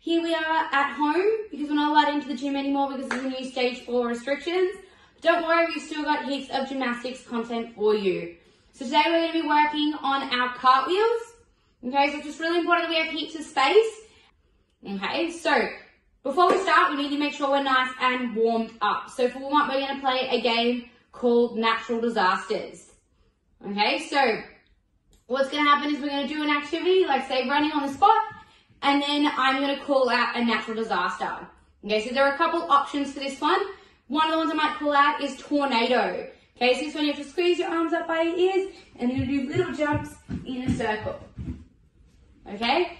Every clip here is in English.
Here we are at home because we're not allowed into the gym anymore because of the new stage 4 restrictions. But don't worry, we've still got heaps of gymnastics content for you. So today we're going to be working on our cartwheels. Okay, so it's just really important that we have heaps of space. Okay, so before we start, we need to make sure we're nice and warmed up. So for warm up, we're going to play a game called Natural Disasters. Okay, so what's going to happen is we're going to do an activity, like say running on the spot, and then I'm going to call out a natural disaster. Okay, so there are a couple options for this one. One of the ones I might call out is tornado. Okay, so this one you have to squeeze your arms up by your ears and then do little jumps in a circle. Okay,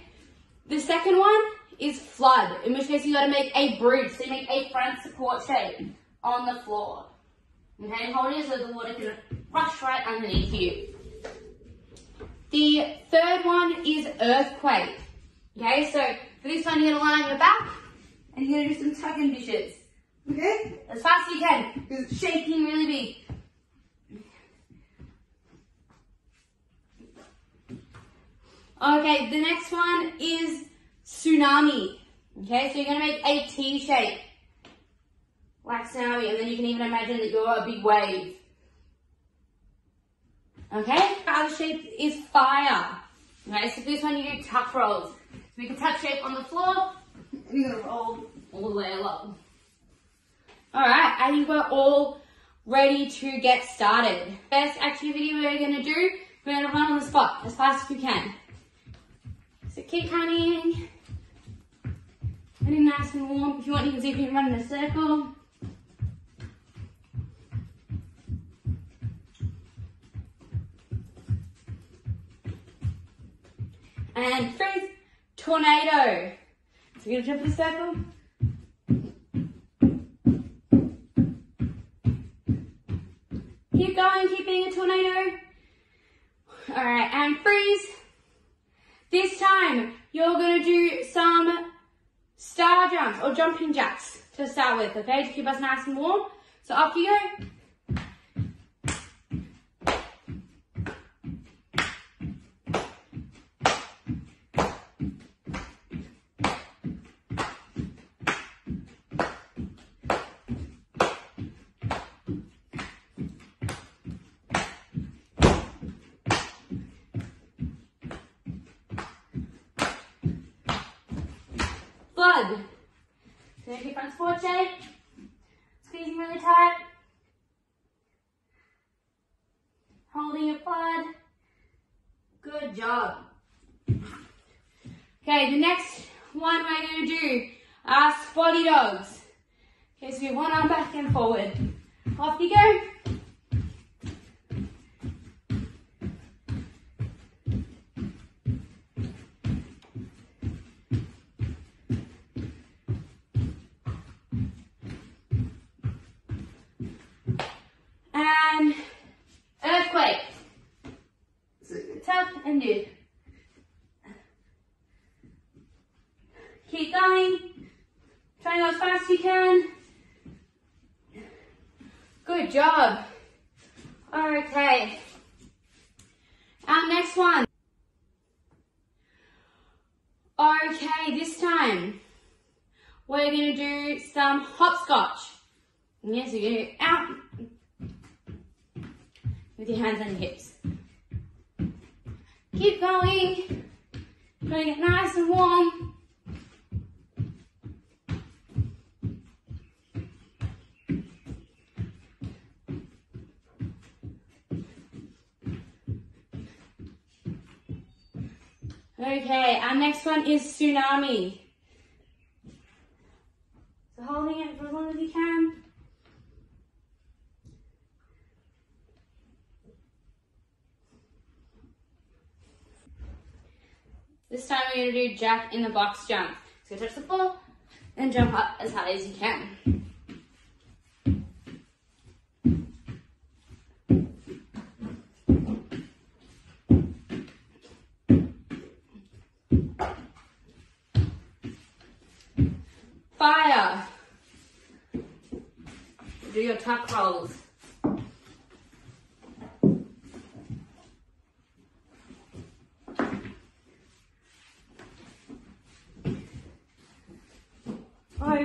the second one is flood, in which case you got to make a bridge, so you make a front support shape on the floor. Okay, and hold it so the water can rush right underneath you. The third one is earthquake. Okay, so for this one you're going to lie on your back and you're going to do some tuck and dishes. Okay, as fast as you can because it's shaking really big. Okay, the next one is tsunami. Okay, so you're going to make a T shape like tsunami, and then you can even imagine that you're a big wave. Okay, the other shape is fire. Okay, so for this one you do tuck rolls. So make a tuck shape on the floor, and you're going to roll all the way along. Alright, and you are all ready to get started. First activity we're going to do, we're going to run on the spot as fast as you can. So keep running, getting nice and warm. If you want, you can see if you can run in a circle. And freeze, tornado. So you're going to jump in a circle. Keep going, keep being a tornado. Alright, and freeze. This time, you're going to do some star jumps or jumping jacks to start with, okay, to keep us nice and warm. So off you go. Flood. So make your front support shape. Squeezing really tight. Holding your flood. Good job. Okay, the next one we're going to do are spotty dogs. Okay, so you have one arm back and forward. Off you go. And earthquake. So tuck and do. Keep going. Try and go as fast as you can. Good job. Okay. Our next one. Okay, this time we're going to do some hopscotch. Yes, you're going to go out with your hands on your hips. Keep going. Trying to get nice and warm. Okay, our next one is tsunami. So holding it for as long as you can. This time we're going to do jack in the box jump. So touch the floor and jump up as high as you can. Fire. Do your tuck rolls.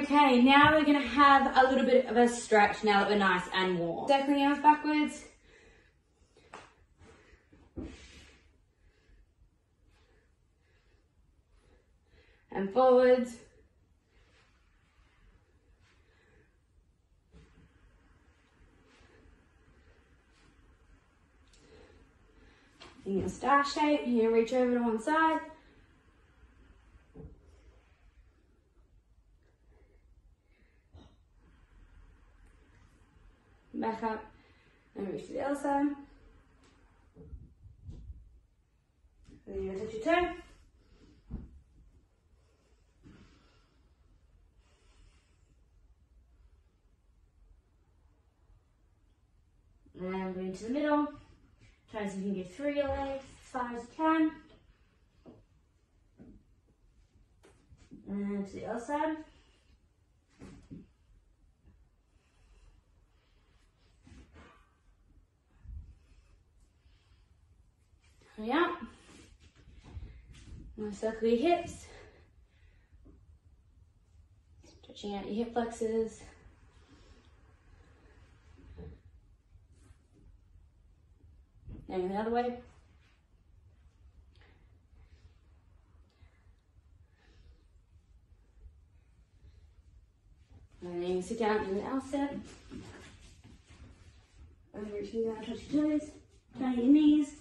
Okay, now we're going to have a little bit of a stretch now that we're nice and warm. Circling arms backwards. And forwards. In your star shape, you're going to reach over to one side. Back up and reach to the other side. Then you're going to touch your toe. And move to the middle. Try to see if you can get through your legs as far as you can. And to the other side. Hurry up. Now circle your hips. Stretching out your hip flexors. And the other way. And then you sit down in the L step. And reaching down, touch your toes, turn your knees,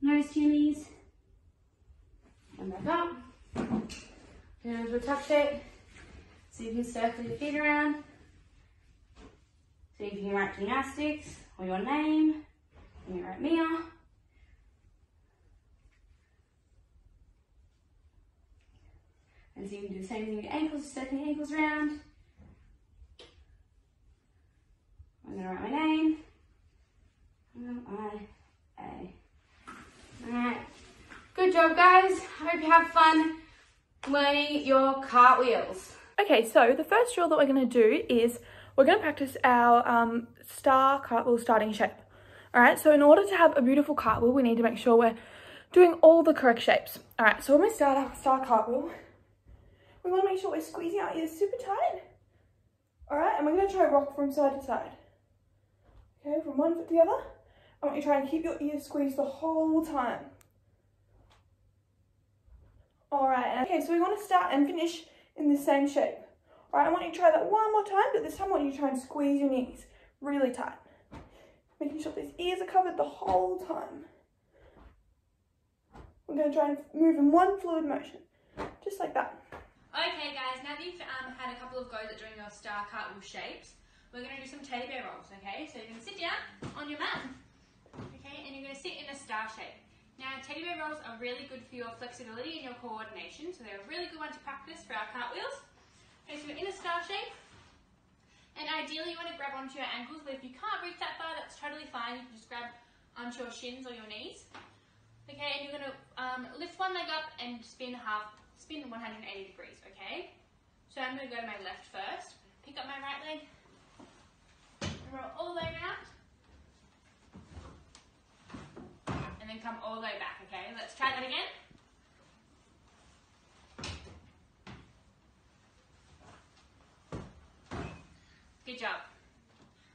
nose to your knees. And back up. Go into a tuck shape. So you can circle your feet around. So you can write gymnastics or your name. And you write Mia. And so you can do the same thing with your ankles, circling your ankles around. I'm going to write my name. M-I-A. Alright. Good job, guys. I hope you have fun learning your cartwheels. Okay, so the first drill that we're going to do is we're going to practice our star cartwheel starting shape. Alright, so in order to have a beautiful cartwheel, we need to make sure we're doing all the correct shapes. Alright, so when we start our star cartwheel, we want to make sure we're squeezing our ears super tight. Alright, and we're going to try rock from side to side. Okay, from one foot to the other. I want you to try and keep your ears squeezed the whole time. Alright, okay, so we want to start and finish in the same shape. Alright, I want you to try that one more time, but this time I want you to try and squeeze your knees really tight. Making sure these ears are covered the whole time. We're going to try and move in one fluid motion, just like that. Okay guys, now that you've had a couple of goes at doing your star cartwheel shapes, we're going to do some teddy bear rolls, okay? So you're going to sit down on your mat, okay, and you're going to sit in a star shape. Now teddy bear rolls are really good for your flexibility and your coordination, so they're a really good one to practice for our cartwheels. Okay, so you're in a star shape. And ideally you want to grab onto your ankles, but if you can't reach that far, that's totally fine. You can just grab onto your shins or your knees. Okay, and you're going to lift one leg up and spin 180 degrees, okay? So I'm going to go to my left first, pick up my right leg, and roll all the way around. And then come all the way back, okay? Let's try that again. Good job.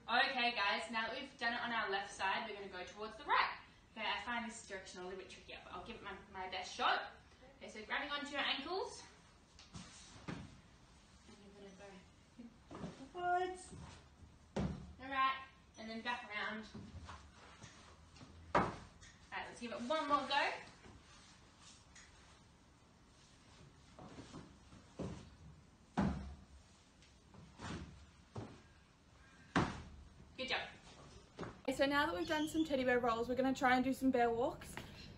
Okay guys, now that we've done it on our left side, we're going to go towards the right. Okay, I find this direction a little bit trickier, but I'll give it my best shot. Okay, so grabbing onto your ankles. And you're going to go forwards. Alright, and then back around. Alright, let's give it one more go. Good job. Okay, so now that we've done some teddy bear rolls, we're going to try and do some bear walks.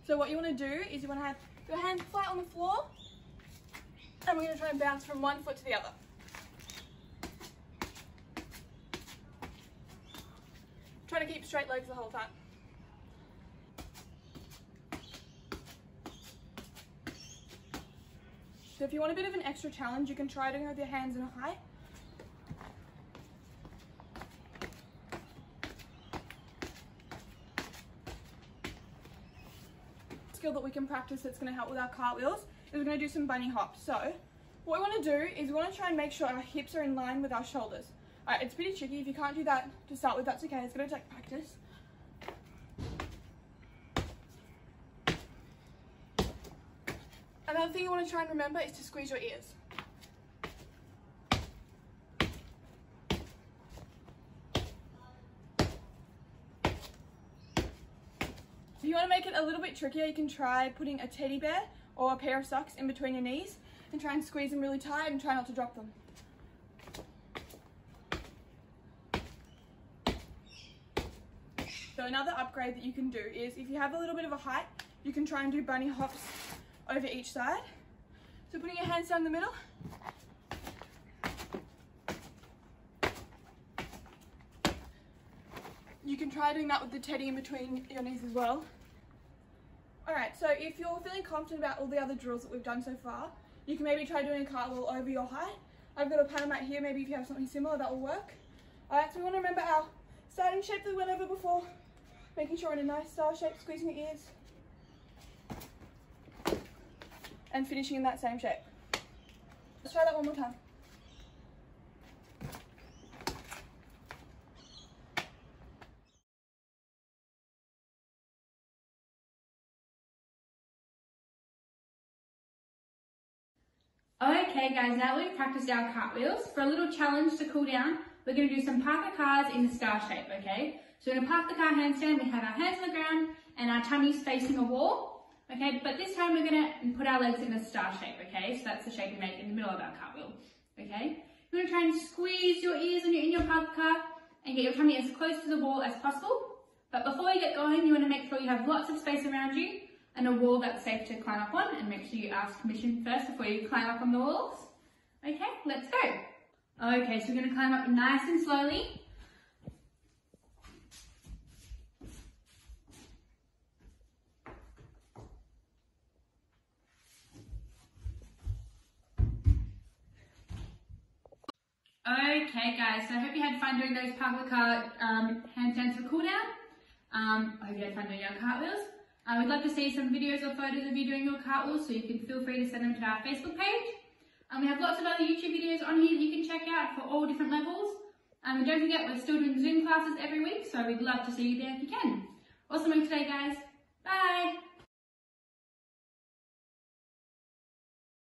So what you want to do is you want to have your hands flat on the floor, and we're going to try and bounce from one foot to the other. Try to keep straight legs the whole time. So if you want a bit of an extra challenge, you can try doing it with your hands in a high. Skill that we can practice that's going to help with our cartwheels is we're going to do some bunny hops. So what we want to do is we want to try and make sure our hips are in line with our shoulders. Alright, it's pretty tricky. If you can't do that to start with, that's okay. It's going to take practice. Another thing you want to try and remember is to squeeze your ears. If you want to make it a little bit trickier, you can try putting a teddy bear or a pair of socks in between your knees and try and squeeze them really tight and try not to drop them. So another upgrade that you can do is if you have a little bit of a height, you can try and do bunny hops over each side. So putting your hands down the middle. You can try doing that with the teddy in between your knees as well. Alright, so if you're feeling confident about all the other drills that we've done so far, you can maybe try doing a cartwheel over your height. I've got a paddle mat here, maybe if you have something similar that will work. Alright, so we want to remember our starting shape that we went over before, making sure we're in a nice star shape, squeezing your ears, and finishing in that same shape. Let's try that one more time. Okay guys, now that we've practiced our cartwheels, for a little challenge to cool down, we're going to do some Parkour cars in the star shape, okay? So we're going to park the car handstand, we have our hands on the ground and our tummies facing a wall, okay? But this time we're going to put our legs in a star shape, okay? So that's the shape we make in the middle of our cartwheel, okay? You're going to try and squeeze your ears in your Parkour car and get your tummy as close to the wall as possible. But before you get going, you want to make sure you have lots of space around you and a wall that's safe to climb up on, and make sure you ask permission first before you climb up on the walls. Okay, let's go. Okay, so we're going to climb up nice and slowly. Okay guys, so I hope you had fun doing those Parkour car handstands for cool down. I hope you had fun doing your cartwheels. We'd love to see some videos or photos of you doing your cartwheels, so you can feel free to send them to our Facebook page. We have lots of other YouTube videos on here that you can check out for all different levels. And don't forget, we're still doing Zoom classes every week, so we'd love to see you there if you can. Awesome work today, guys. Bye!